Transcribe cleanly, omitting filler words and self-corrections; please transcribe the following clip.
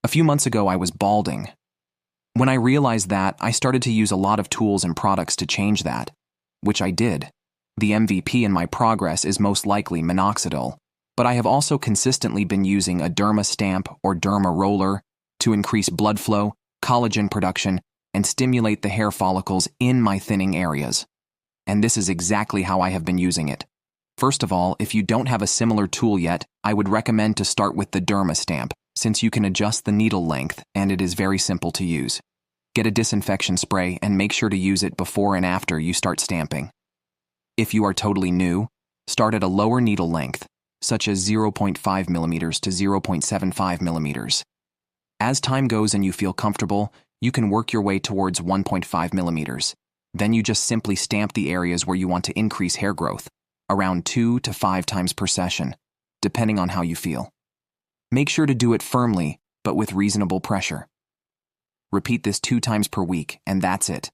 A few months ago, I was balding. When I realized that, I started to use a lot of tools and products to change that, which I did. The MVP in my progress is most likely minoxidil, but I have also consistently been using a Derma stamp or dermaroller to increase blood flow, collagen production, and stimulate the hair follicles in my thinning areas. And this is exactly how I have been using it. First of all, if you don't have a similar tool yet, I would recommend to start with the Derma stamp, since you can adjust the needle length and it is very simple to use. Get a disinfection spray and make sure to use it before and after you start stamping. If you are totally new, start at a lower needle length, such as 0.5 millimeters to 0.75 millimeters. As time goes and you feel comfortable, you can work your way towards 1.5 millimeters. Then you just simply stamp the areas where you want to increase hair growth, around 2 to 5 times per session, depending on how you feel. Make sure to do it firmly, but with reasonable pressure. Repeat this 2 times per week, and that's it.